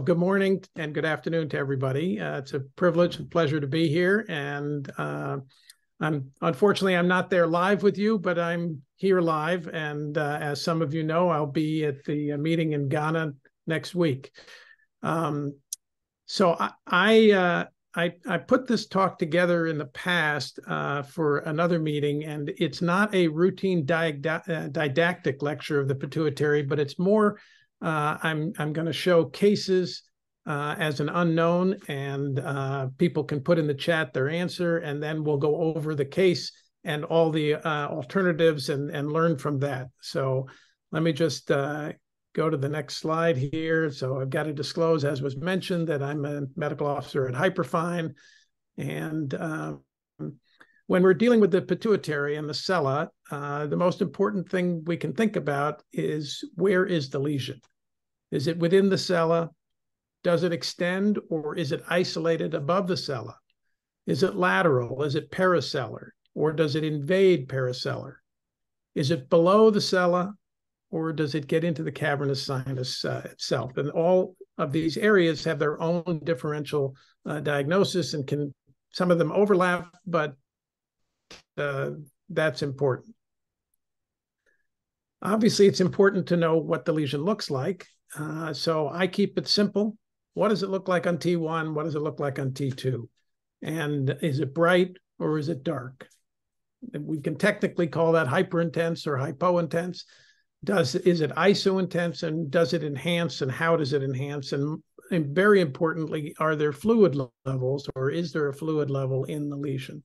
good morning and good afternoon to everybody. It's a privilege and pleasure to be here. And unfortunately, I'm not there live with you, but I'm here live. And as some of you know, I'll be at the meeting in Ghana next week. So I put this talk together in the past for another meeting, and it's not a routine didactic lecture of the pituitary, but it's more I'm going to show cases as an unknown, and people can put in the chat their answer, and then we'll go over the case and all the alternatives and learn from that. So let me just go to the next slide here. So I've got to disclose, as was mentioned, that I'm a medical officer at Hyperfine. And when we're dealing with the pituitary and the sella, the most important thing we can think about is, where is the lesion? Is it within the sella? Does it extend, or is it isolated above the sella? Is it lateral? Is it paracellar? Or does it invade paracellar? Is it below the sella, or does it get into the cavernous sinus itself? And all of these areas have their own differential diagnosis, and some of them overlap, but that's important. Obviously, it's important to know what the lesion looks like. So I keep it simple. What does it look like on T1? What does it look like on T2? And is it bright or is it dark? We can technically call that hyperintense or hypointense. Is it isointense, and does it enhance, and how does it enhance? And very importantly, are there fluid levels, or is there a fluid level in the lesion?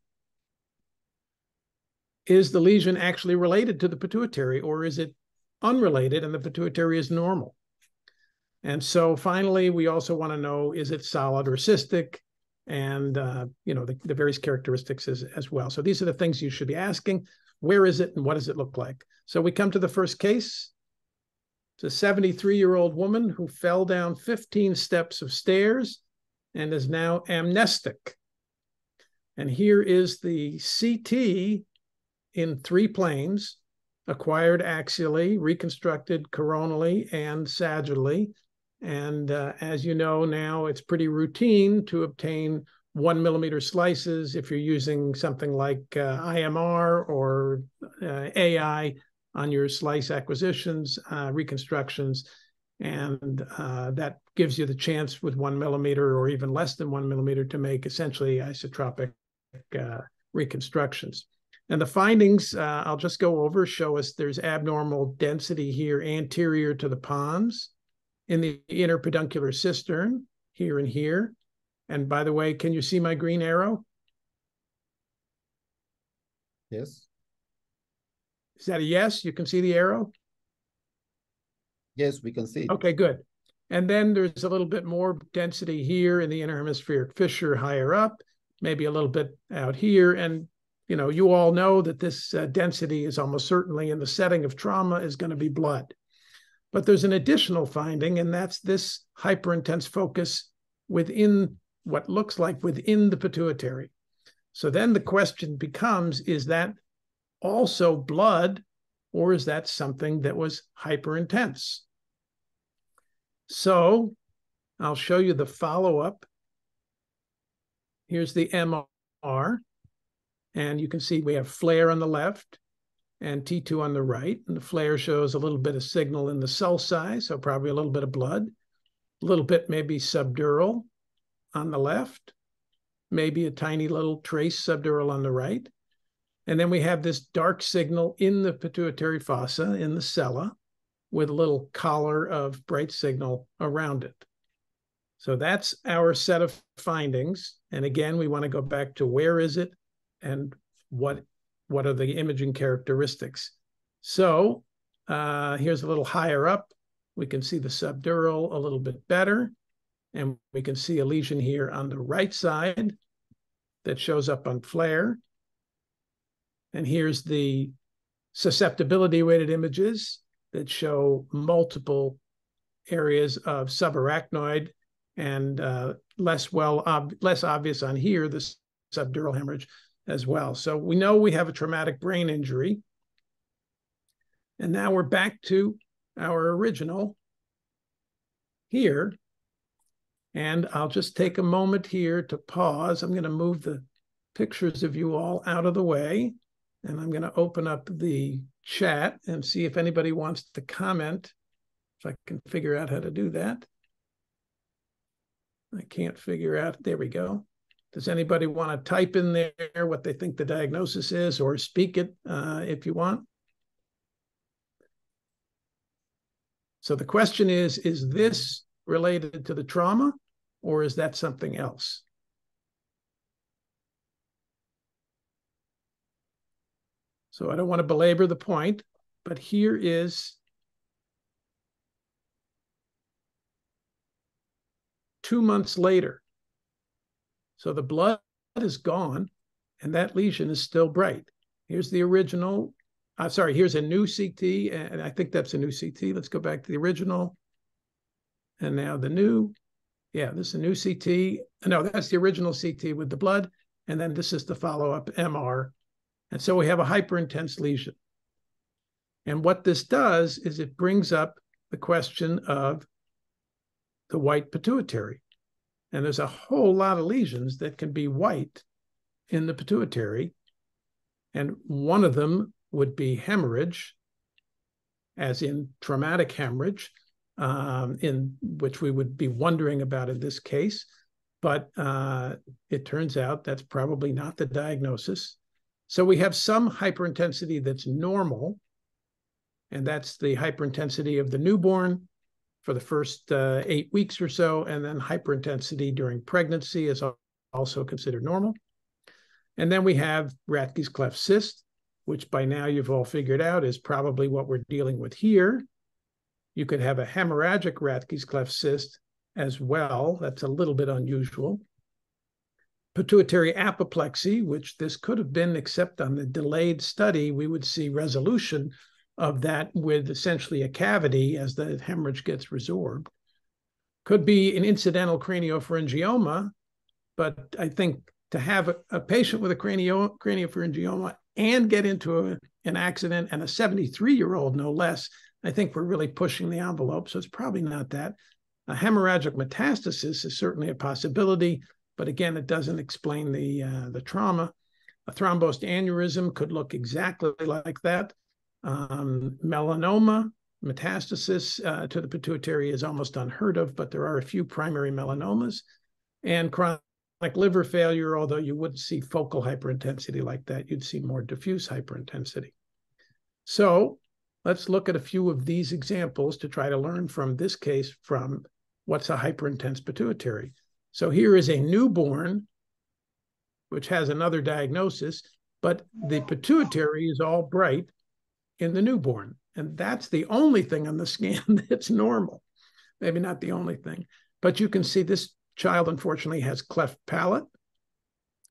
Is the lesion actually related to the pituitary, or is it unrelated and the pituitary is normal? And so finally, we also want to know, is it solid or cystic? And the various characteristics as well. So these are the things you should be asking. Where is it, and what does it look like? So we come to the first case. It's a 73-year-old woman who fell down 15 steps of stairs and is now amnestic. And here is the CT in 3 planes: acquired axially, reconstructed coronally, and sagittally. And as you know now, it's pretty routine to obtain 1 millimeter slices if you're using something like IMR or AI on your slice acquisitions, reconstructions. And that gives you the chance with 1 millimeter or even less than 1 millimeter to make essentially isotropic reconstructions. And the findings, I'll just go over, show us there's abnormal density here anterior to the pons, in the inner peduncular cistern, here and here. And by the way, can you see my green arrow? Yes. Is that a yes? You can see the arrow? Yes, we can see it. Okay, good. And then there's a little bit more density here in the interhemispheric fissure higher up, maybe a little bit out here. And you all know that this density is almost certainly, in the setting of trauma, is going to be blood. But there's an additional finding, and that's this hyperintense focus within what looks like within the pituitary. So then the question becomes, is that also blood, or is that something that was hyperintense? So I'll show you the follow-up. Here's the MR. And you can see we have flare on the left and T2 on the right. And the flare shows a little bit of signal in the sulci, so probably a little bit of blood. A little bit maybe subdural on the left. Maybe a tiny little trace subdural on the right. And then we have this dark signal in the pituitary fossa, in the sella, with a little collar of bright signal around it. So that's our set of findings. And again, we want to go back to, where is it and what are the imaging characteristics? So here's a little higher up. We can see the subdural a little bit better. And we can see a lesion here on the right side that shows up on flare. And here's the susceptibility weighted images that show multiple areas of subarachnoid, and less obvious on here, the subdural hemorrhage as well. So we know we have a traumatic brain injury. And now we're back to our original here. And I'll just take a moment here to pause. I'm going to move the pictures of you all out of the way, and I'm going to open up the chat and see if anybody wants to comment, if I can figure out how to do that. I can't figure out. There we go. Does anybody want to type in there what they think the diagnosis is, or speak it if you want? So the question is this related to the trauma, or is that something else? So I don't want to belabor the point, but here is 2 months later. So the blood is gone, and that lesion is still bright. Here's the original. Sorry, here's a new CT, and I think that's a new CT. Let's go back to the original. And now the new. Yeah, this is a new CT. No, that's the original CT with the blood. And then this is the follow-up MR. And so we have a hyperintense lesion. And what this does is it brings up the question of the white pituitary. And there's a whole lot of lesions that can be white in the pituitary. And one of them would be hemorrhage, as in traumatic hemorrhage, in which we would be wondering about in this case. But it turns out that's probably not the diagnosis. So we have some hyperintensity that's normal, and that's the hyperintensity of the newborn for the first 8 weeks or so, and then hyperintensity during pregnancy is also considered normal. And then we have Rathke's cleft cyst, which by now you've all figured out is probably what we're dealing with here. You could have a hemorrhagic Rathke's cleft cyst as well. That's a little bit unusual. Pituitary apoplexy, which this could have been, except on the delayed study, we would see resolution of that with essentially a cavity as the hemorrhage gets resorbed. Could be an incidental craniopharyngioma, but I think to have a patient with a craniopharyngioma and get into an accident, and a 73-year-old no less, I think we're really pushing the envelope. So it's probably not that. A hemorrhagic metastasis is certainly a possibility, but again, it doesn't explain the trauma. A thrombosed aneurysm could look exactly like that. Melanoma, metastasis to the pituitary is almost unheard of, but there are a few primary melanomas. And chronic liver failure, although you wouldn't see focal hyperintensity like that, you'd see more diffuse hyperintensity. So let's look at a few of these examples to try to learn from this case from what's a hyperintense pituitary. So here is a newborn, which has another diagnosis, but the pituitary is all bright in the newborn. And that's the only thing on the scan that's normal. Maybe not the only thing, but you can see this child, unfortunately, has cleft palate,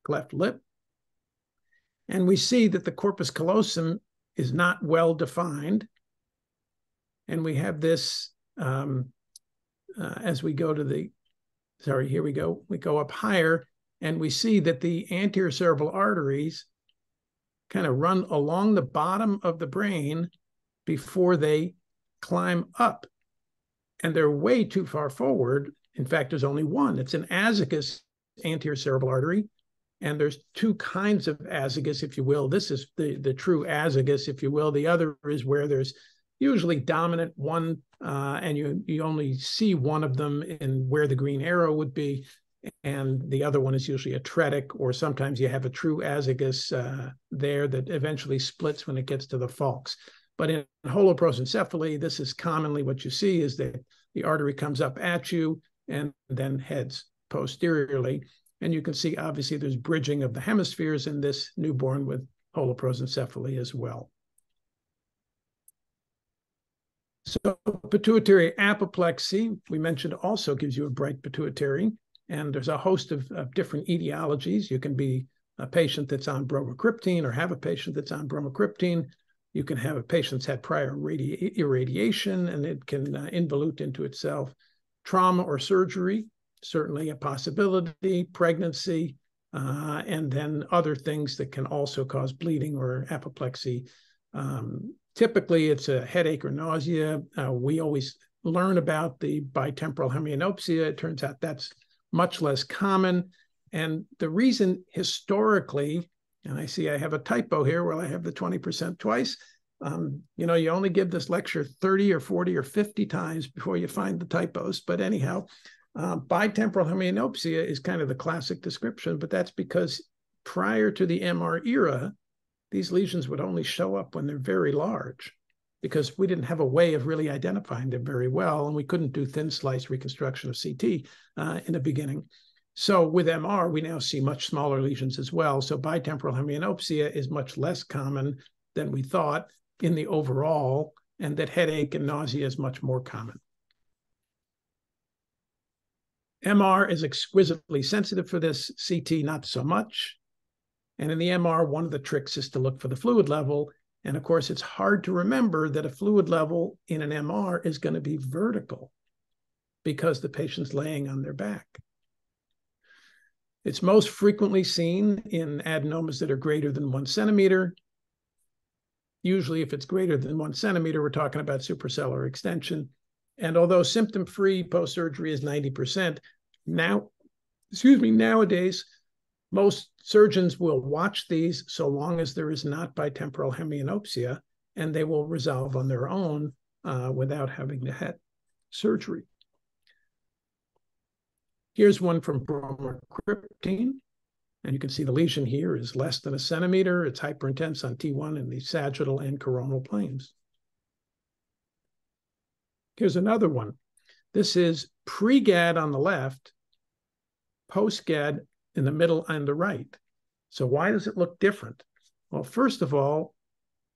cleft lip. And we see that the corpus callosum is not well defined. And we have this as we go to the, sorry, here we go. We go up higher, and we see that the anterior cerebral arteries kind of run along the bottom of the brain before they climb up. And they're way too far forward. In fact, there's only one. It's an azygous anterior cerebral artery. And there's two kinds of azygous, if you will. This is the true azygous, if you will. The other is where there's usually dominant one, and you only see one of them in where the green arrow would be. And the other one is usually atretic, or sometimes you have a true azygous there that eventually splits when it gets to the falx. But in holoprosencephaly, this is commonly what you see, is that the artery comes up at you and then heads posteriorly. And you can see, obviously, there's bridging of the hemispheres in this newborn with holoprosencephaly as well. So pituitary apoplexy, we mentioned, also gives you a bright pituitary. And there's a host of different etiologies. You can be a patient that's on bromocriptine, or have a patient that's on bromocriptine. You can have a patient that's had prior irradiation, and it can involute into itself. Trauma or surgery, certainly a possibility. Pregnancy, and then other things that can also cause bleeding or apoplexy. Typically, it's a headache or nausea. We always learn about the bitemporal hemianopsia, it turns out that's much less common. And the reason historically, and I see I have a typo here where I have the 20% twice, you only give this lecture 30 or 40 or 50 times before you find the typos. But anyhow, bitemporal hemianopsia is kind of the classic description, but that's because prior to the MR era, these lesions would only show up when they're very large because we didn't have a way of really identifying them very well, and we couldn't do thin slice reconstruction of CT in the beginning. So with MR, we now see much smaller lesions as well. So bitemporal hemianopsia is much less common than we thought in the overall, and that headache and nausea is much more common. MR is exquisitely sensitive for this, CT not so much. And in the MR, one of the tricks is to look for the fluid level. And of course, it's hard to remember that a fluid level in an MR is going to be vertical because the patient's laying on their back. It's most frequently seen in adenomas that are greater than 1 centimeter. Usually, if it's greater than 1 centimeter, we're talking about suprasellar extension. And although symptom-free post-surgery is 90%, nowadays, most surgeons will watch these so long as there is not bitemporal hemianopsia, and they will resolve on their own without having to have surgery. Here's one from bromocriptine. And you can see the lesion here is less than 1 centimeter. It's hyperintense on T1 in the sagittal and coronal planes. Here's another one. This is pre-GAD on the left, post-GAD in the middle and the right. So why does it look different? Well, first of all,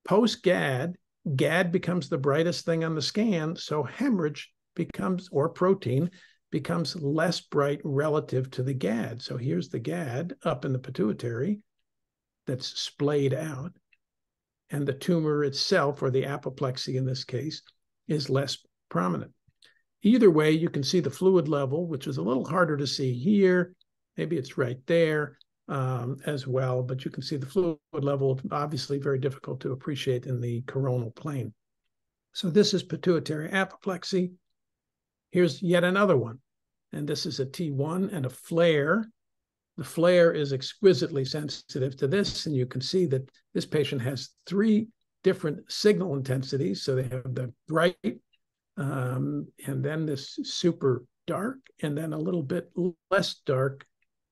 post-GAD, GAD becomes the brightest thing on the scan, so hemorrhage becomes, or protein, becomes less bright relative to the GAD. So here's the GAD up in the pituitary that's splayed out, and the tumor itself, or the apoplexy in this case, is less prominent. Either way, you can see the fluid level, which is a little harder to see here. Maybe it's right there as well, but you can see the fluid level, obviously very difficult to appreciate in the coronal plane. So this is pituitary apoplexy. Here's yet another one. And this is a T1 and a flare. The flare is exquisitely sensitive to this. And you can see that this patient has 3 different signal intensities. So they have the bright, and then this super dark, and then a little bit less dark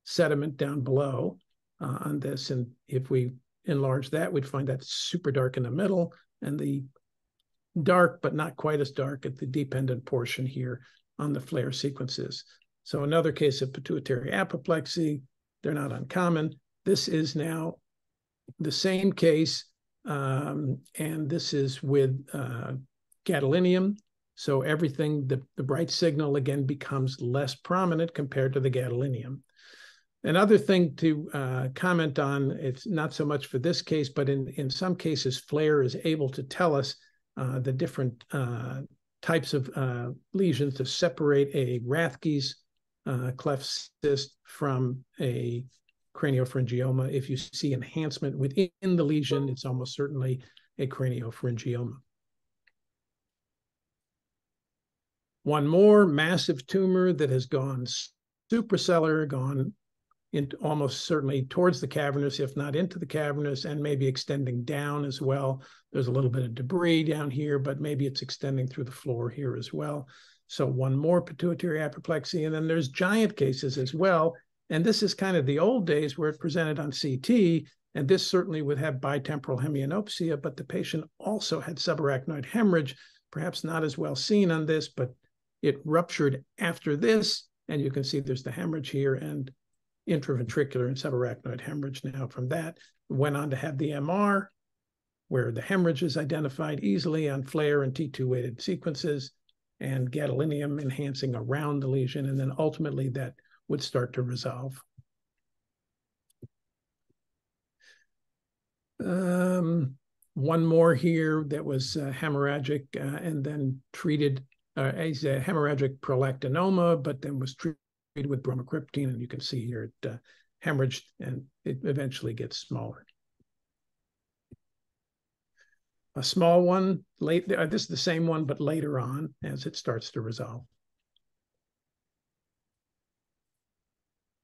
sediment down below on this. And if we enlarge that, we'd find that super dark in the middle and the dark, but not quite as dark at the dependent portion here on the flare sequences. So another case of pituitary apoplexy. They're not uncommon. This is now the same case, and this is with gadolinium. So everything, the bright signal again becomes less prominent compared to the gadolinium. Another thing to comment on, it's not so much for this case, but in some cases, flare is able to tell us the different types of lesions to separate a Rathke's cleft cyst from a craniopharyngioma. If you see enhancement within the lesion, it's almost certainly a craniopharyngioma. One more massive tumor that has gone suprasellar, gone into almost certainly towards the cavernous, if not into the cavernous, and maybe extending down as well. There's a little bit of debris down here, but maybe it's extending through the floor here as well. So one more pituitary apoplexy, and then there's giant cases as well. And this is kind of the old days where it presented on CT, and this certainly would have bitemporal hemianopsia, but the patient also had subarachnoid hemorrhage, perhaps not as well seen on this, but it ruptured after this, and you can see there's the hemorrhage here and intraventricular and subarachnoid hemorrhage now from that. Went on to have the MR, where the hemorrhage is identified easily on flare and T2 weighted sequences, and gadolinium enhancing around the lesion, and then ultimately that would start to resolve. One more here that was hemorrhagic and then treated as a hemorrhagic prolactinoma, but then was treated with bromocriptine, and you can see here it hemorrhaged and it eventually gets smaller. a small one, this is the same one, but later on as it starts to resolve.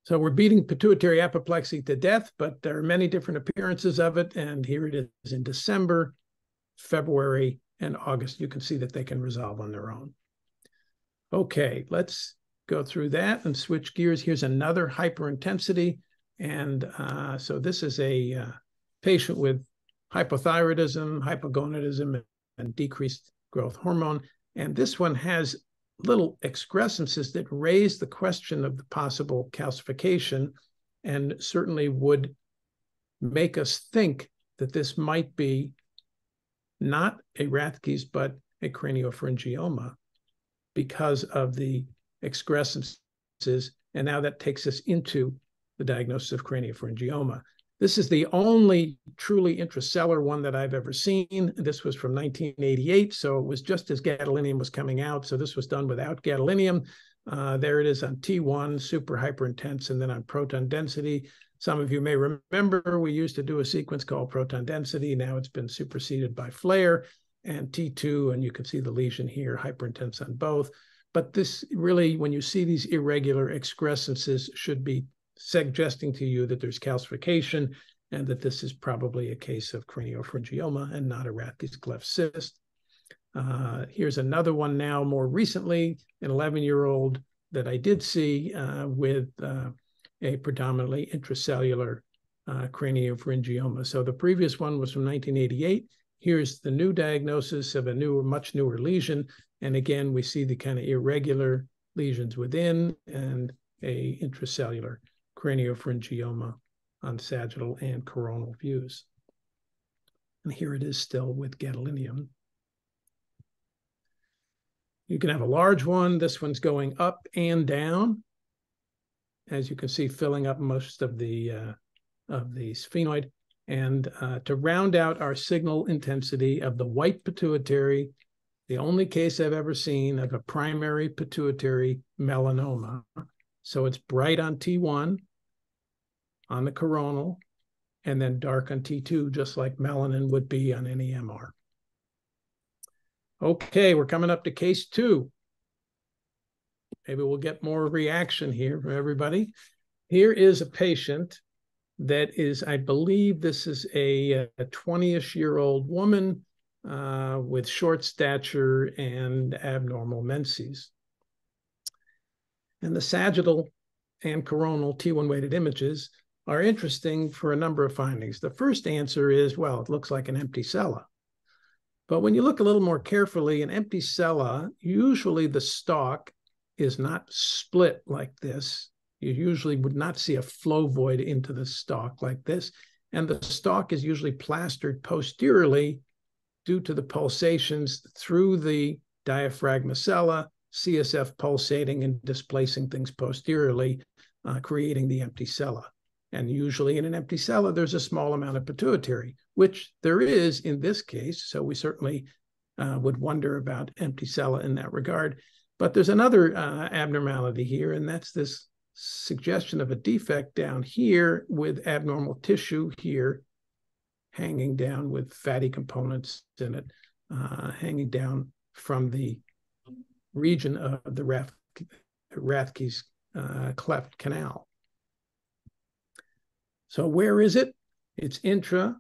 So we're beating pituitary apoplexy to death, but there are many different appearances of it. And here it is in December, February, and August. You can see that they can resolve on their own. Okay, let's go through that and switch gears. Here's another hyperintensity. And so this is a patient with hypothyroidism, hypogonadism, and decreased growth hormone. And this one has little excrescences that raise the question of the possible calcification and certainly would make us think that this might be not a Rathke's, but a craniopharyngioma because of the excrescences. And now that takes us into the diagnosis of craniopharyngioma. This is the only truly intracellular one that I've ever seen. This was from 1988, so it was just as gadolinium was coming out. So this was done without gadolinium. There it is on T1, super hyperintense, and then on proton density. Some of you may remember we used to do a sequence called proton density. Now it's been superseded by flare and T2, and you can see the lesion here, hyperintense on both. But this really, when you see these irregular excrescences, should be suggesting to you that there's calcification and that this is probably a case of craniopharyngioma and not a Rathke's cleft cyst. Here's another one now more recently, an 11-year-old that I did see with a predominantly intracellular craniopharyngioma. So the previous one was from 1988. Here's the new diagnosis of a much newer lesion. And again, we see the kind of irregular lesions within and a intracellular craniopharyngioma on sagittal and coronal views. And here it is still with gadolinium. You can have a large one. This one's going up and down, as you can see, filling up most of the sphenoid. And to round out our signal intensity of the white pituitary, the only case I've ever seen of a primary pituitary melanoma. So it's bright on T1, on the coronal, and then dark on T2, just like melanin would be on any MR. Okay, we're coming up to case 2. Maybe we'll get more reaction here from everybody. Here is a patient that is, I believe this is a 20-ish-year-old woman with short stature and abnormal menses. And the sagittal and coronal T1 weighted images are interesting for a number of findings. The first answer is, well, it looks like an empty Sella. But when you look a little more carefully, an empty Sella, usually the stalk is not split like this. You usually would not see a flow void into the stalk like this. And the stalk is usually plastered posteriorly due to the pulsations through the diaphragma Sella, CSF pulsating and displacing things posteriorly, creating the empty Sella. And usually in an empty Sella, there's a small amount of pituitary, which there is in this case. So we certainly would wonder about empty Sella in that regard. But there's another abnormality here, and that's this suggestion of a defect down here with abnormal tissue here, hanging down with fatty components in it, hanging down from the region of the Rathke's cleft canal. So where is it? It's intra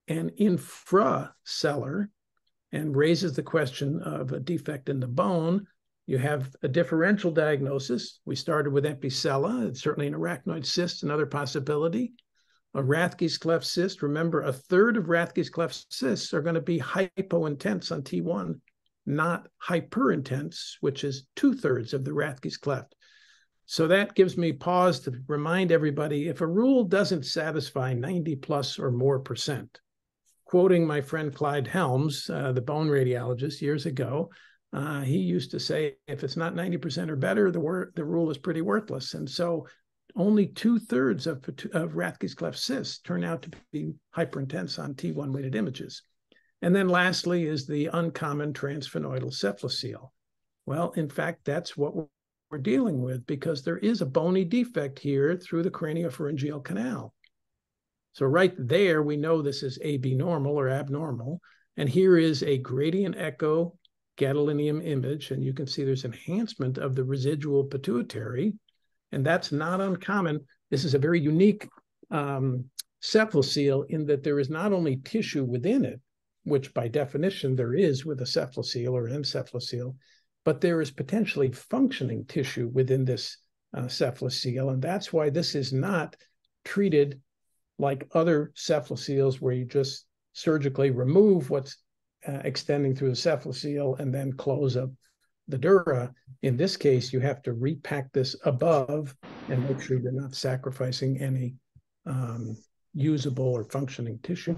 and infracellular and raises the question of a defect in the bone. You have a differential diagnosis. We started with empty Sella. It's certainly an arachnoid cyst, another possibility. A Rathke's cleft cyst. Remember, a third of Rathke's cleft cysts are going to be hypointense on T1, not hyperintense, which is 2/3 of the Rathke's cleft. So that gives me pause to remind everybody, if a rule doesn't satisfy 90+ or more percent, quoting my friend Clyde Helms, the bone radiologist years ago, he used to say, if it's not 90% or better, the rule is pretty worthless. And so only 2/3 of Rathke's cleft cysts turn out to be hyperintense on T1 weighted images. And then lastly is the uncommon transsphenoidal cephalocele. Well, in fact, that's what we're dealing with, because there is a bony defect here through the craniopharyngeal canal. So right there, we know this is AB normal or abnormal. And here is a gradient echo gadolinium image, and you can see there's enhancement of the residual pituitary, and that's not uncommon. This is a very unique cephalocele in that there is not only tissue within it, which by definition there is with a cephalocele or encephalocele, but there is potentially functioning tissue within this cephalocele, and that's why this is not treated like other cephaloceles where you just surgically remove what's extending through the cephalocele and then close up the dura. In this case, you have to repack this above and make sure you're not sacrificing any usable or functioning tissue.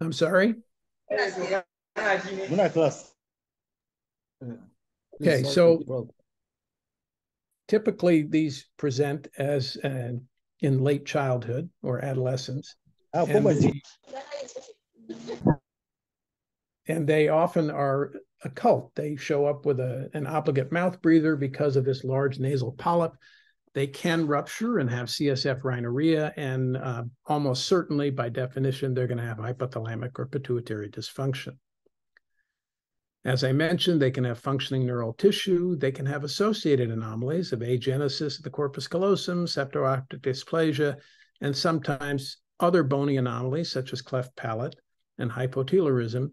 I'm sorry? Okay, so typically these present as in late childhood or adolescence. And they often are occult. They show up with an obligate mouth breather because of this large nasal polyp. They can rupture and have CSF rhinorrhea, and almost certainly, by definition, they're going to have hypothalamic or pituitary dysfunction. As I mentioned, they can have functioning neural tissue. They can have associated anomalies of agenesis of the corpus callosum, septo-optic dysplasia, and sometimes other bony anomalies such as cleft palate and hypotelorism.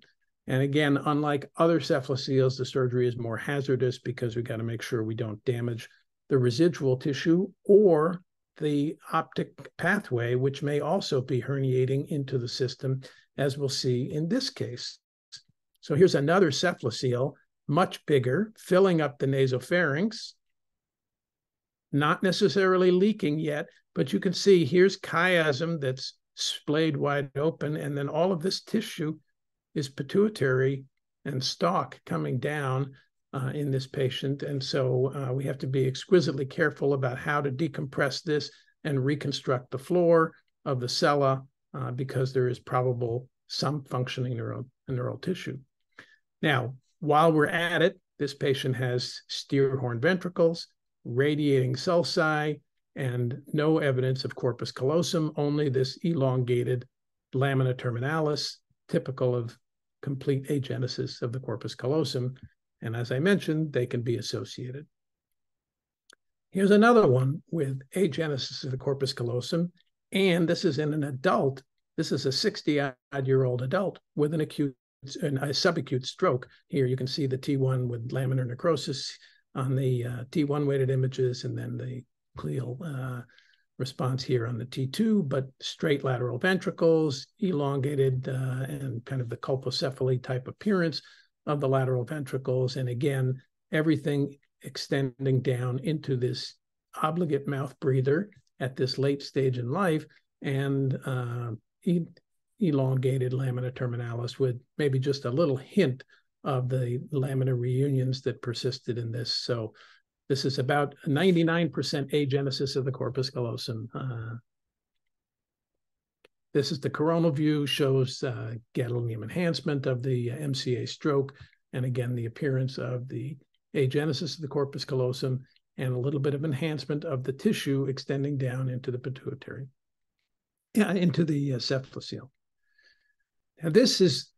And again, unlike other cephaloceles, the surgery is more hazardous because we've got to make sure we don't damage the residual tissue or the optic pathway, which may also be herniating into the system, as we'll see in this case. So here's another cephalocele, much bigger, filling up the nasopharynx, not necessarily leaking yet, but you can see here's chiasm that's splayed wide open, and then all of this tissue is pituitary and stalk coming down in this patient. And so we have to be exquisitely careful about how to decompress this and reconstruct the floor of the sella because there is probable some functioning neural tissue. Now, while we're at it, this patient has steer horn ventricles, radiating sulci, and no evidence of corpus callosum, only this elongated lamina terminalis, typical of complete agenesis of the corpus callosum. And as I mentioned, they can be associated. Here's another one with agenesis of the corpus callosum, and this is in an adult. This is a 60-odd-year-old adult with a subacute stroke. Here you can see the T1 with laminar necrosis on the T1 weighted images, and then the glial response here on the T2, but straight lateral ventricles, elongated and kind of the colpocephaly type appearance of the lateral ventricles. And again, everything extending down into this obligate mouth breather at this late stage in life, and elongated lamina terminalis with maybe just a little hint of the lamina reunions that persisted in this. So this is about 99% agenesis of the corpus callosum. This is the coronal view, shows gadolinium enhancement of the MCA stroke, and again, the appearance of the agenesis of the corpus callosum and a little bit of enhancement of the tissue extending down into the pituitary, into the cephalocele. Now, this is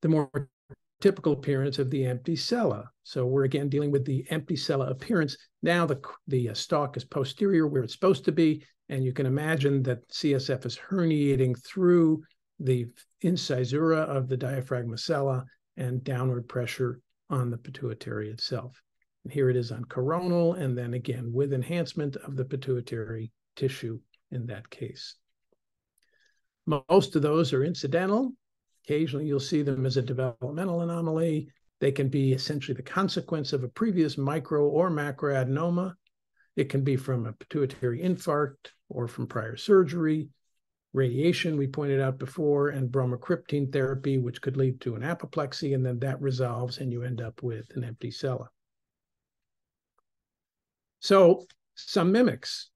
the more typical appearance of the empty sella. So we're again dealing with the empty sella appearance. Now the stalk is posterior where it's supposed to be, and you can imagine that CSF is herniating through the incisura of the diaphragma sella and downward pressure on the pituitary itself. And here it is on coronal, and then again with enhancement of the pituitary tissue in that case. Most of those are incidental. Occasionally, you'll see them as a developmental anomaly. They can be essentially the consequence of a previous micro or macroadenoma. It can be from a pituitary infarct or from prior surgery, radiation, we pointed out before, and bromocriptine therapy, which could lead to an apoplexy, and then that resolves and you end up with an empty sella. So some mimics.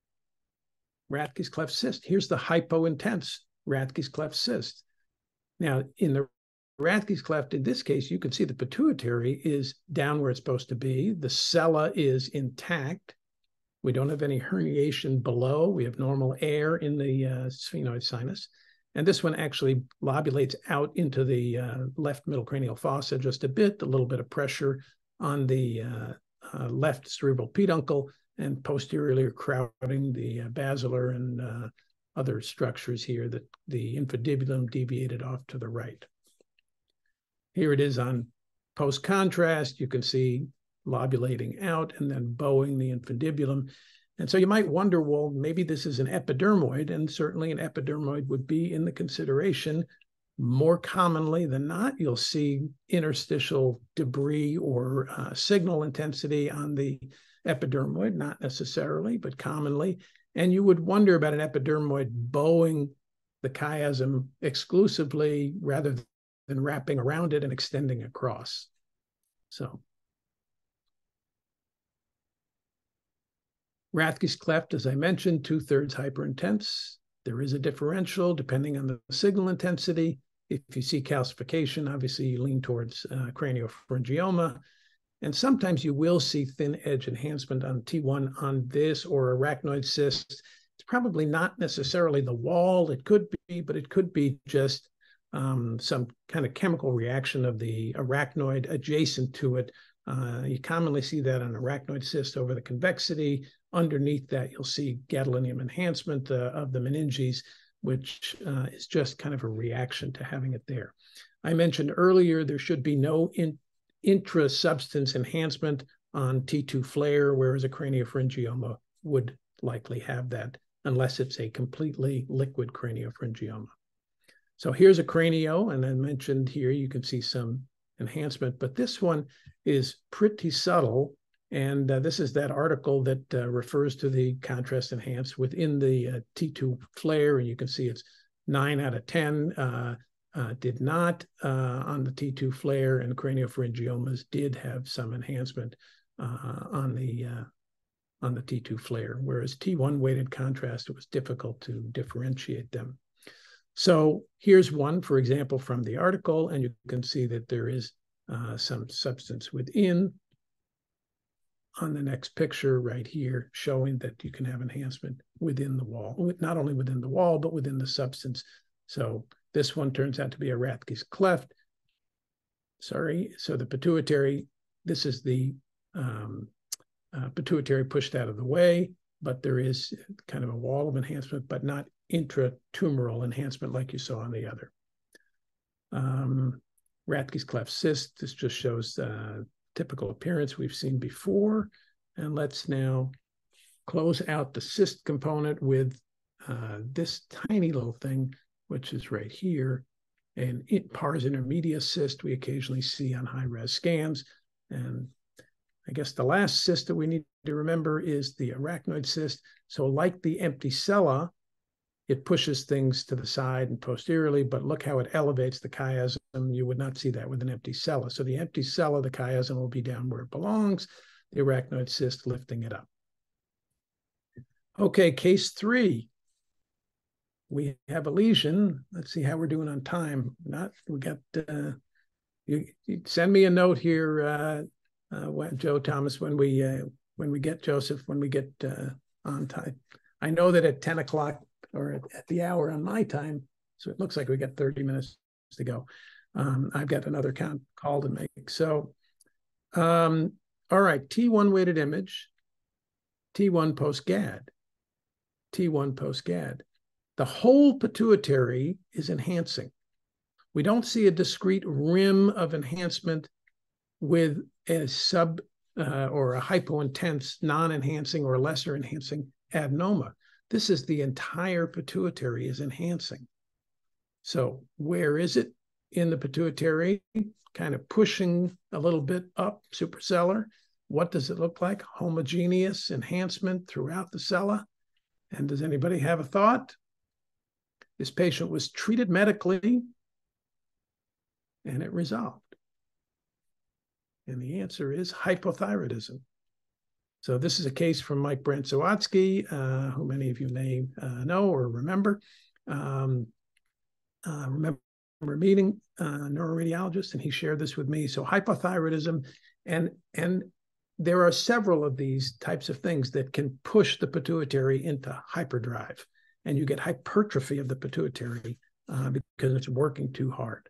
Rathke's cleft cyst. Here's the hypointense Rathke's cleft cyst. Now, in the Rathke's cleft, in this case, you can see the pituitary is down where it's supposed to be. The sella is intact. We don't have any herniation below. We have normal air in the sphenoid sinus. And this one actually lobulates out into the left middle cranial fossa just a bit, a little bit of pressure on the left cerebral peduncle and posteriorly crowding the basilar and other structures here that the infundibulum deviated off to the right. Here it is on post-contrast. You can see lobulating out and then bowing the infundibulum. And so you might wonder, well, maybe this is an epidermoid, and certainly an epidermoid would be in the consideration. More commonly than not, you'll see interstitial debris or signal intensity on the epidermoid, not necessarily, but commonly. And you would wonder about an epidermoid bowing the chiasm exclusively rather than wrapping around it and extending across. So Rathke's cleft, as I mentioned, 2/3 hyperintense. There is a differential depending on the signal intensity. If you see calcification, obviously you lean towards craniopharyngioma. And sometimes you will see thin edge enhancement on T1 on this or arachnoid cyst. It's probably not necessarily the wall. It could be, but it could be just some kind of chemical reaction of the arachnoid adjacent to it. You commonly see that on arachnoid cyst over the convexity. Underneath that, you'll see gadolinium enhancement of the meninges, which is just kind of a reaction to having it there. I mentioned earlier there should be no intra-substance enhancement on T2 flare, whereas a craniopharyngioma would likely have that unless it's a completely liquid craniopharyngioma. So here's a cranio, and I mentioned here you can see some enhancement, but this one is pretty subtle. And this is that article that refers to the contrast enhanced within the T2 flare. And you can see it's 9 out of 10 did not on the T2 flare, and craniopharyngiomas did have some enhancement on the T2 flare, whereas T1 weighted contrast, it was difficult to differentiate them. So here's one, for example, from the article, and you can see that there is some substance within. On the next picture right here, showing that you can have enhancement within the wall, not only within the wall, but within the substance. So this one turns out to be a Rathke's cleft. Sorry, so the pituitary, this is the pituitary pushed out of the way, but there is kind of a wall of enhancement, but not intratumoral enhancement like you saw on the other. Rathke's cleft cyst, this just shows typical appearance we've seen before. And let's now close out the cyst component with this tiny little thing, which is right here. And pars intermedia cyst we occasionally see on high-res scans. And I guess the last cyst that we need to remember is the arachnoid cyst. So like the empty sella, it pushes things to the side and posteriorly, but look how it elevates the chiasm. You would not see that with an empty sella. So the empty sella, the chiasm will be down where it belongs, the arachnoid cyst lifting it up. Okay, case 3. We have a lesion. Let's see how we're doing on time. We got, you send me a note here, Joe Thomas, when we get Joseph, when we get on time. I know that at 10 o'clock, or at the hour on my time, so it looks like we got 30 minutes to go. I've got another call to make. So, all right, T1 weighted image, T1 post-GAD, T1 post-GAD. The whole pituitary is enhancing. We don't see a discrete rim of enhancement with a sub or a hypointense, non-enhancing or lesser enhancing adenoma. This is the entire pituitary is enhancing. So where is it in the pituitary? Kind of pushing a little bit up suprasellar. What does it look like? Homogeneous enhancement throughout the sella. And does anybody have a thought? This patient was treated medically and it resolved. And the answer is hypothyroidism. So this is a case from Mike Brant-Sawatsky, who many of you may know or remember. Remember meeting a neuroradiologist, and he shared this with me. So hypothyroidism, and there are several of these types of things that can push the pituitary into hyperdrive, and you get hypertrophy of the pituitary because it's working too hard.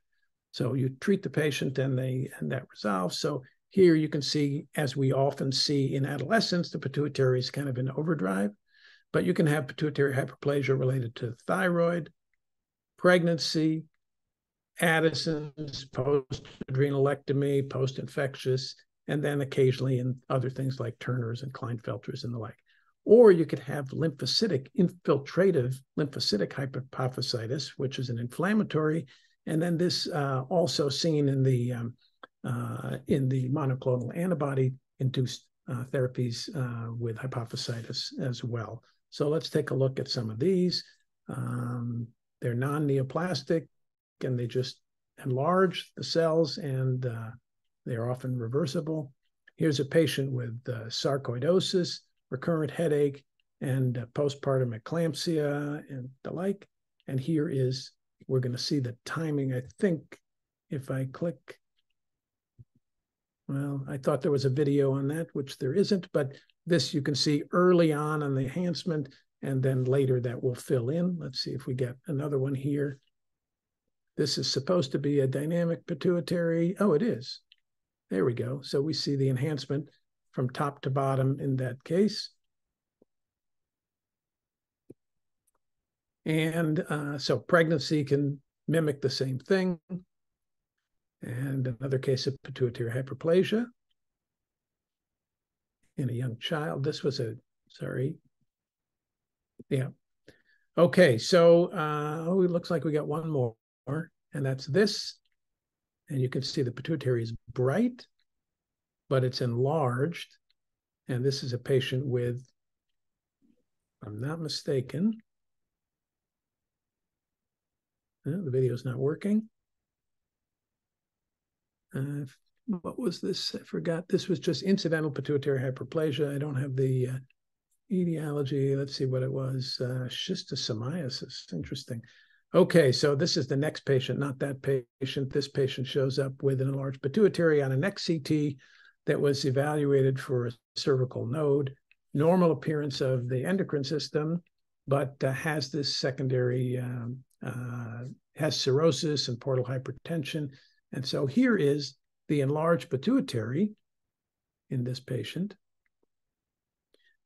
So you treat the patient and that resolves. So here you can see, as we often see in adolescence, the pituitary is kind of in overdrive, but you can have pituitary hyperplasia related to thyroid, pregnancy, Addison's, post-adrenalectomy, post-infectious, and then occasionally in other things like Turner's and Klinefelter's and the like. Or you could have infiltrative lymphocytic hypophysitis, which is an inflammatory, and then this also seen in the monoclonal antibody-induced therapies with hypophysitis as well. So let's take a look at some of these. They're non-neoplastic, and they just enlarge the cells, and they're often reversible. Here's a patient with sarcoidosis, recurrent headache, and postpartum eclampsia and the like. And here is, we're going to see the timing. I think if I click, well, I thought there was a video on that, which there isn't, but this you can see early on the enhancement, and then later that will fill in. Let's see if we get another one here. This is supposed to be a dynamic pituitary. Oh, it is. There we go. So we see the enhancement from top to bottom in that case. And so pregnancy can mimic the same thing. And another case of pituitary hyperplasia in a young child. This was yeah. Okay, so it looks like we got one more, and that's this. And you can see the pituitary is bright, but it's enlarged. And this is a patient with, if I'm not mistaken, the video is not working. What was this? I forgot. This was just incidental pituitary hyperplasia. I don't have the etiology. Let's see what it was. Schistosomiasis. Interesting. Okay, so this is the next patient, not that patient. This patient shows up with an enlarged pituitary on a neck CT that was evaluated for a cervical node, normal appearance of the endocrine system, but has this secondary, has cirrhosis and portal hypertension. And so here is the enlarged pituitary in this patient,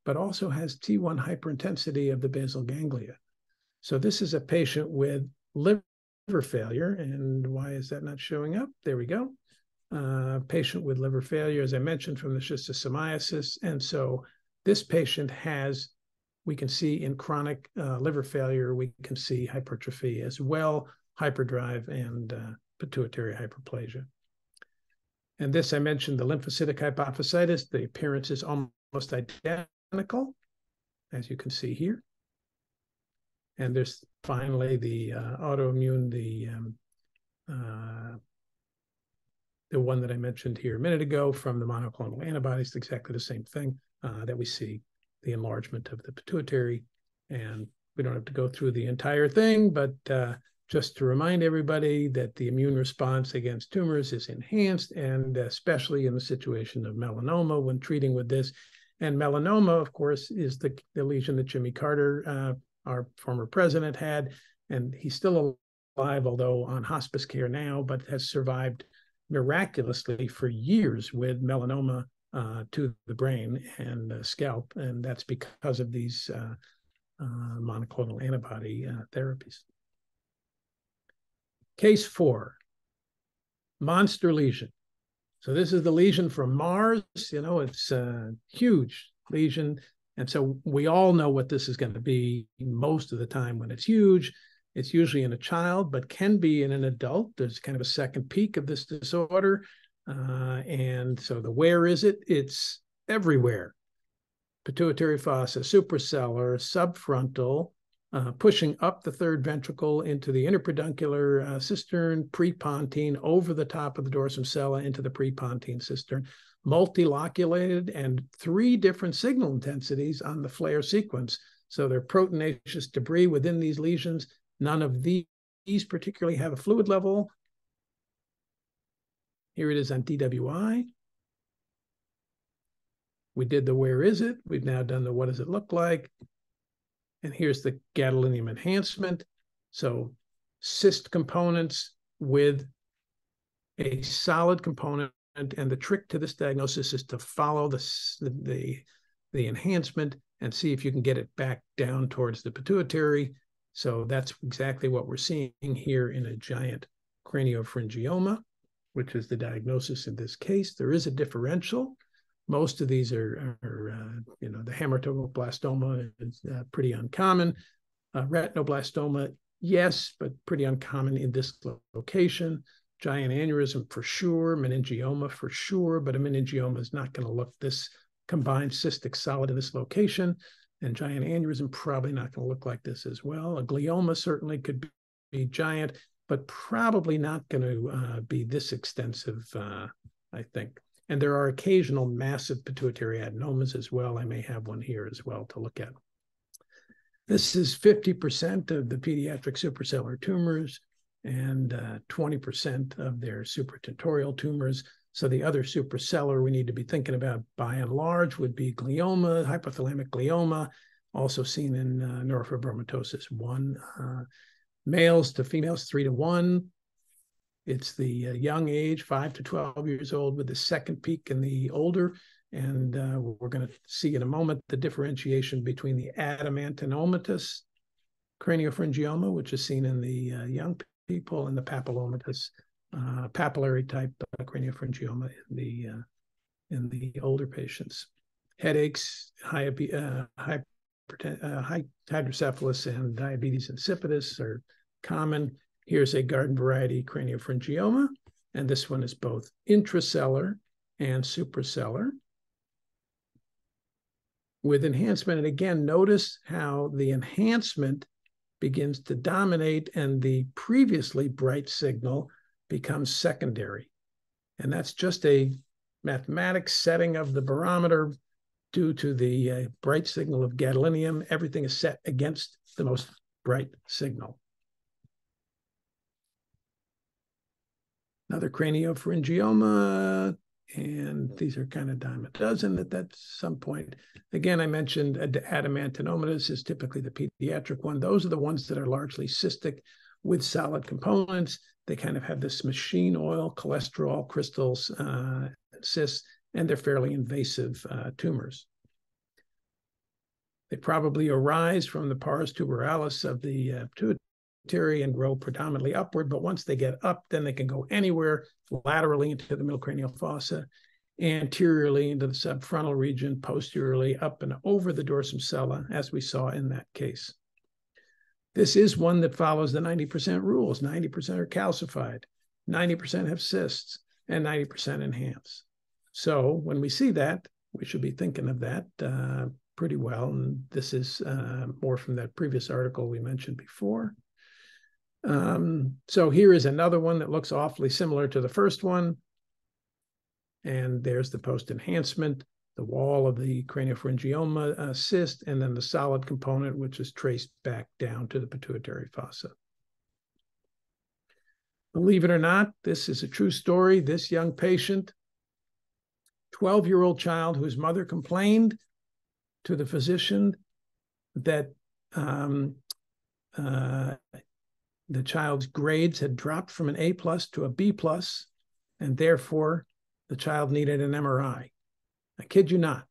but also has T1 hyperintensity of the basal ganglia. So this is a patient with liver failure. And why is that not showing up? There we go. Patient with liver failure, as I mentioned, from the schistosomiasis. And so this patient has, we can see in chronic liver failure, we can see hypertrophy as well, hyperdrive and pituitary hyperplasia. And this, I mentioned the lymphocytic hypophysitis. The appearance is almost identical, as you can see here. And there's finally the autoimmune, the one that I mentioned here a minute ago from the monoclonal antibodies, exactly the same thing that we see, the enlargement of the pituitary. And we don't have to go through the entire thing, but just to remind everybody that the immune response against tumors is enhanced, and especially in the situation of melanoma when treating with this. And melanoma, of course, is the lesion that Jimmy Carter, our former president, had, and he's still alive, although on hospice care now, but has survived miraculously for years with melanoma to the brain and the scalp, and that's because of these monoclonal antibody therapies. Case 4, monster lesion. So this is the lesion from Mars. You know, it's a huge lesion. And so we all know what this is going to be most of the time when it's huge. It's usually in a child, but can be in an adult. There's kind of a second peak of this disorder. And so the where is it? It's everywhere. Pituitary fossa, suprasellar, subfrontal, pushing up the third ventricle into the interpeduncular cistern, prepontine, over the top of the dorsum sella into the prepontine cistern, multiloculated, and 3 different signal intensities on the flare sequence. So there are proteinaceous debris within these lesions. None of these particularly have a fluid level. Here it is on DWI. We did the where is it? We've now done the what does it look like? And here's the gadolinium enhancement. So cyst components with a solid component. And the trick to this diagnosis is to follow the enhancement and see if you can get it back down towards the pituitary. So that's exactly what we're seeing here in a giant craniopharyngioma, which is the diagnosis in this case. There is a differential. Most of these are the hamartoblastoma is pretty uncommon. Retinoblastoma, yes, but pretty uncommon in this location. Giant aneurysm for sure, meningioma for sure, but a meningioma is not going to look this combined cystic solid in this location. And giant aneurysm probably not going to look like this as well. A glioma certainly could be giant, but probably not going to be this extensive, I think. And there are occasional massive pituitary adenomas as well. I may have one here as well to look at. This is 50% of the pediatric suprasellar tumors and 20% of their supratentorial tumors. So the other suprasellar we need to be thinking about by and large would be glioma, hypothalamic glioma, also seen in neurofibromatosis 1. Males to females, 3 to 1. It's the young age, 5 to 12 years old, with the second peak in the older. And we're going to see in a moment the differentiation between the adamantinomatous craniopharyngioma, which is seen in the young people, and the papillomatous papillary type craniopharyngioma in the older patients. Headaches, hydrocephalus, and diabetes insipidus are common. Here's a garden variety craniopharyngioma, and this one is both intracellular and suprasellar with enhancement. And again, notice how the enhancement begins to dominate and the previously bright signal becomes secondary. And that's just a mathematics setting of the barometer due to the bright signal of gadolinium. Everything is set against the most bright signal. Another craniopharyngioma, and these are kind of dime a dozen at some point. Again, I mentioned adamantinomatous is typically the pediatric one. Those are the ones that are largely cystic with solid components. They kind of have this machine oil, cholesterol, crystals, cysts, and they're fairly invasive tumors. They probably arise from the pars tuberalis of the pituitary and grow predominantly upward, but once they get up, then they can go anywhere, laterally into the middle cranial fossa, anteriorly into the subfrontal region, posteriorly up and over the dorsum sella, as we saw in that case. This is one that follows the 90% rules. 90% are calcified, 90% have cysts, and 90% enhance. So when we see that, we should be thinking of that pretty well. And this is more from that previous article we mentioned before. So here is another one that looks awfully similar to the first one. And there's the post-enhancement, the wall of the craniopharyngioma cyst, and then the solid component, which is traced back down to the pituitary fossa. Believe it or not, this is a true story. This young patient, 12-year-old child whose mother complained to the physician that the child's grades had dropped from an A+ to a B+, and therefore the child needed an MRI. I kid you not.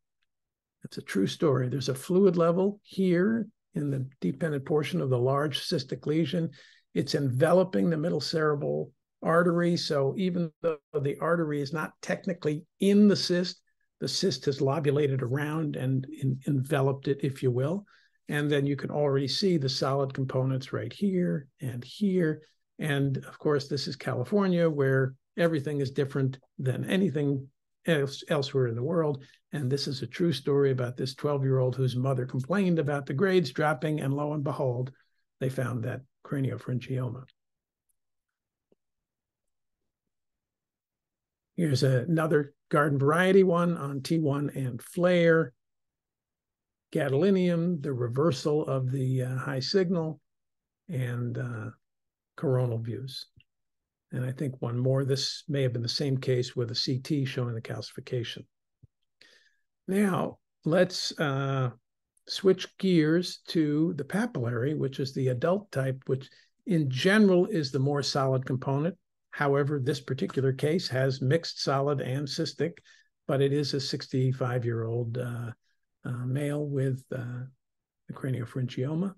It's a true story. There's a fluid level here in the dependent portion of the large cystic lesion. It's enveloping the middle cerebral artery. So even though the artery is not technically in the cyst has lobulated around and enveloped it, if you will. And then you can already see the solid components right here and here. And of course, this is California, where everything is different than anything elsewhere in the world. And this is a true story about this 12-year-old whose mother complained about the grades dropping, and lo and behold, they found that craniopharyngioma. Here's another garden variety one on T1 and flare. Gadolinium, the reversal of the high signal, and coronal views. And I think one more, this may have been the same case with a CT showing the calcification. Now, let's switch gears to the papillary, which is the adult type, which in general is the more solid component. However, this particular case has mixed solid and cystic, but it is a 65-year-old male with the craniopharyngioma,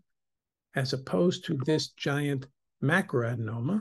as opposed to this giant macroadenoma.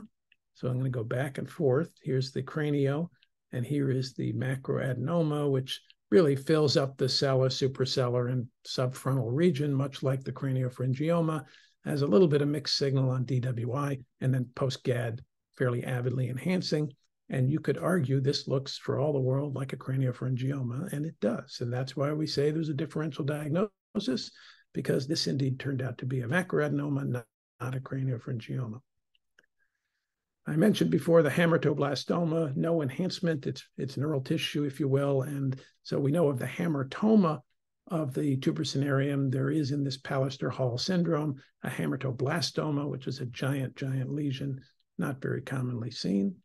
So I'm going to go back and forth. Here's the cranio, and here is the macroadenoma, which really fills up the Sella, suprasellar, and subfrontal region, much like the craniopharyngioma, has a little bit of mixed signal on DWI, and then post-GAD fairly avidly enhancing. And you could argue this looks for all the world like a craniopharyngioma, and it does. And that's why we say there's a differential diagnosis, because this indeed turned out to be a macroadenoma, not a craniopharyngioma. I mentioned before the hamartoblastoma, no enhancement, it's neural tissue, if you will. And so we know of the hamartoma of the tuberosynarium. There is in this Pallister-Hall syndrome a hamartoblastoma, which is a giant lesion, not very commonly seen.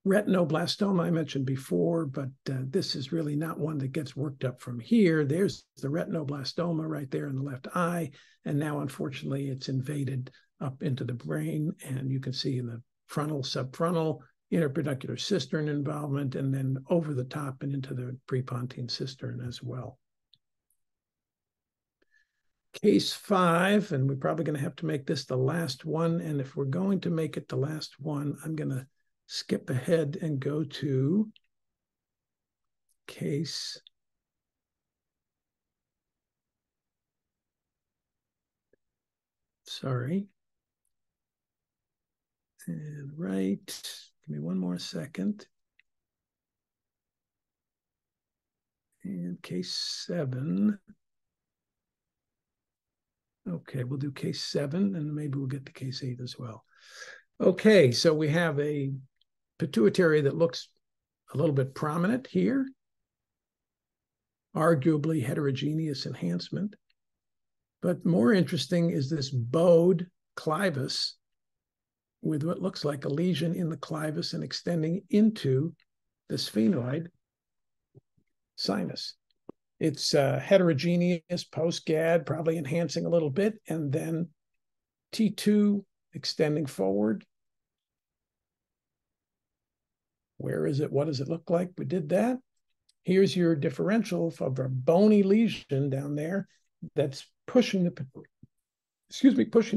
Retinoblastoma I mentioned before, but this is really not one that gets worked up from here. There's the retinoblastoma right there in the left eye, and now unfortunately it's invaded up into the brain, and you can see in the frontal, subfrontal, interpeducular cistern involvement, and then over the top and into the prepontine cistern as well. Case 5, and we're probably going to have to make this the last one, and if we're going to make it the last one, I'm going to skip ahead and go to case and give me one more second. And case 7. Okay, we'll do case 7, and maybe we'll get to case 8 as well. Okay, so we have a pituitary that looks a little bit prominent here, arguably heterogeneous enhancement. But more interesting is this bowed clivus with what looks like a lesion in the clivus and extending into the sphenoid sinus. It's heterogeneous post-GAD, probably enhancing a little bit, and then T2 extending forward. Where is it? What does it look like? We did that. Here's your differential of a bony lesion down there that's pushing the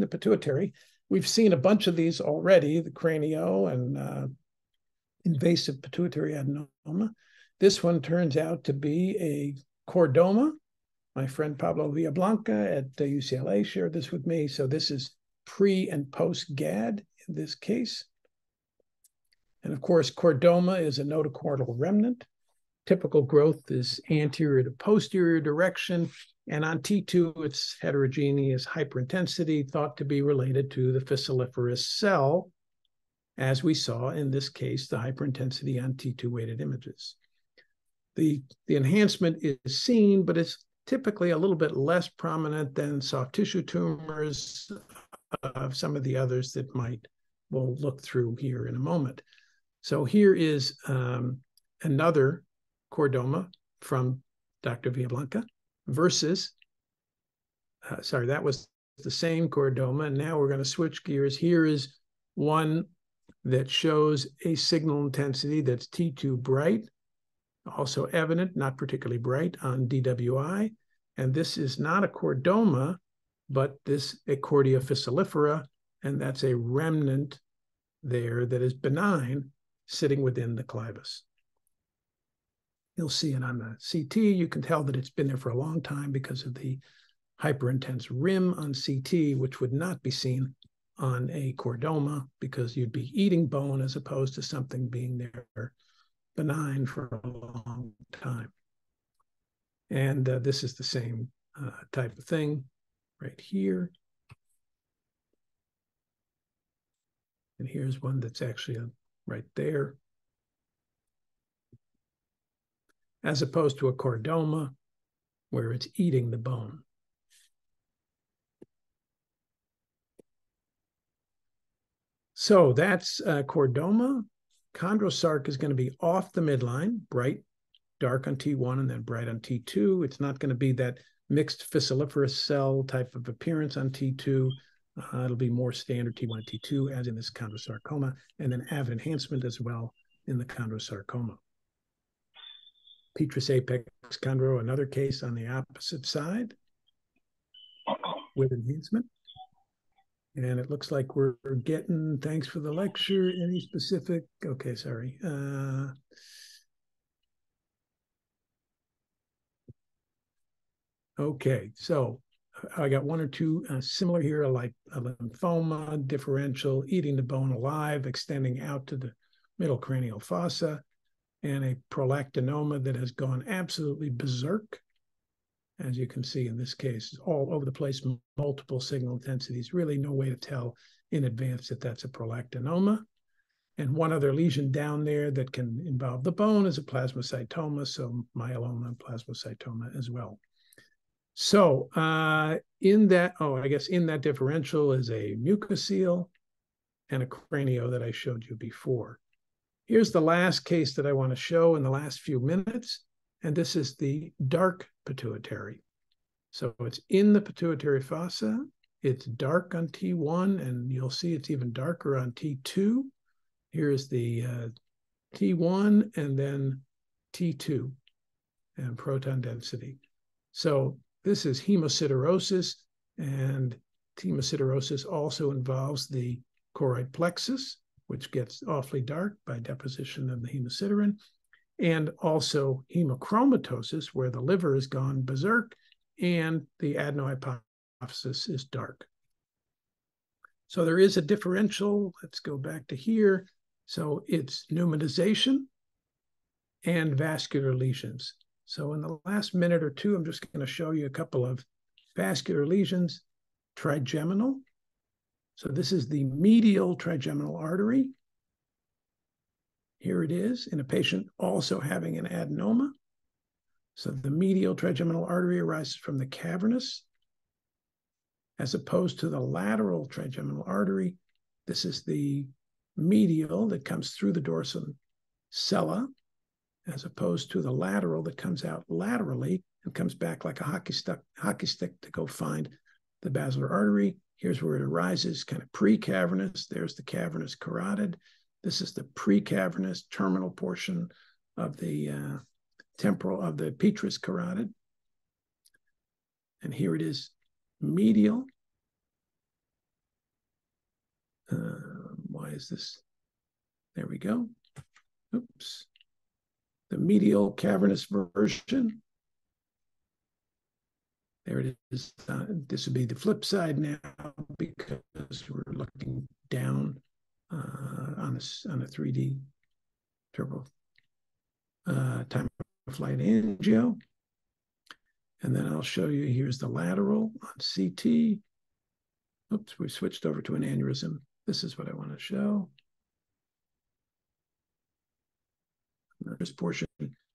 pituitary. We've seen a bunch of these already, the cranio and invasive pituitary adenoma. This one turns out to be a chordoma. My friend Pablo Villablanca at UCLA shared this with me. So this is pre and post-GAD in this case. And of course, chordoma is a notochordal remnant. Typical growth is anterior to posterior direction. And on T2, it's heterogeneous hyperintensity, thought to be related to the fossiliferous cell, as we saw in this case, the hyperintensity on T2 weighted images. The enhancement is seen, but it's typically a little bit less prominent than soft tissue tumors of some of the others that we'll look through here in a moment. So here is another chordoma from Dr. Villablanca versus, that was the same chordoma. And now we're going to switch gears. Here is one that shows a signal intensity that's T2 bright, also evident, not particularly bright on DWI. And this is not a chordoma, but this Accordia fissilifera, and that's a remnant there that is benign sitting within the clivus. You'll see it on the CT. You can tell that it's been there for a long time because of the hyperintense rim on CT, which would not be seen on a chordoma because you'd be eating bone as opposed to something being there benign for a long time. And this is the same type of thing right here. And here's one that's actually right there, as opposed to a chordoma where it's eating the bone. So that's chordoma. Chondrosarc is going to be off the midline, bright dark on T1 and then bright on T2. It's not going to be that mixed fossiliferous cell type of appearance on T2. It'll be more standard T1 and T2, as in this chondrosarcoma, and then avid enhancement as well in the chondrosarcoma. Petrous apex chondro, another case on the opposite side with enhancement. And it looks like we're getting, thanks for the lecture, any specific, okay, sorry. Okay, so I got one or two similar here, like a lymphoma, differential, eating the bone alive, extending out to the middle cranial fossa, and a prolactinoma that has gone absolutely berserk. As you can see in this case, all over the place, multiple signal intensities, really no way to tell in advance that that's a prolactinoma. And one other lesion down there that can involve the bone is a plasmacytoma, so myeloma and plasmacytoma as well. So in that, I guess in that differential is a mucocele and a cranio that I showed you before. Here's the last case that I want to show in the last few minutes, and this is the dark pituitary. So it's in the pituitary fossa. It's dark on T1, and you'll see it's even darker on T2. Here's the T1 and then T2 and proton density. So this is hemosiderosis, and hemosiderosis also involves the choroid plexus, which gets awfully dark by deposition of the hemosiderin, and also hemochromatosis, where the liver has gone berserk and the adenohypophysis is dark. So there is a differential. Let's go back to here. So it's pneumatization and vascular lesions. So in the last minute or two, I'm just going to show you a couple of vascular lesions. Trigeminal. So this is the medial trigeminal artery. Here it is in a patient also having an adenoma. So the medial trigeminal artery arises from the cavernous, as opposed to the lateral trigeminal artery. This is the medial that comes through the dorsum sella, as opposed to the lateral that comes out laterally and comes back like a hockey stick to go find the basilar artery. Here's where it arises, kind of pre-cavernous. There's the cavernous carotid. This is the pre-cavernous terminal portion of the petrous carotid. And here it is medial. Why is this? There we go. Oops. The medial cavernous version. There it is. This would be the flip side now, because we're looking down on a 3D turbo time of flight angio. And then I'll show you, here's the lateral on CT. Oops, we switched over to an aneurysm. This is what I want to show. This portion,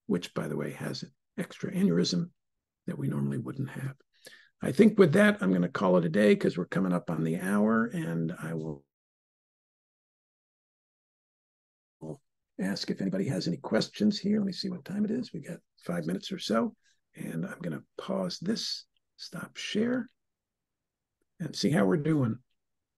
which by the way has an extra aneurysm that we normally wouldn't have. I think with that, I'm going to call it a day because we're coming up on the hour, and I will ask if anybody has any questions here. Let me see what time it is. We got 5 minutes or so, and I'm going to pause this, stop share, and see how we're doing.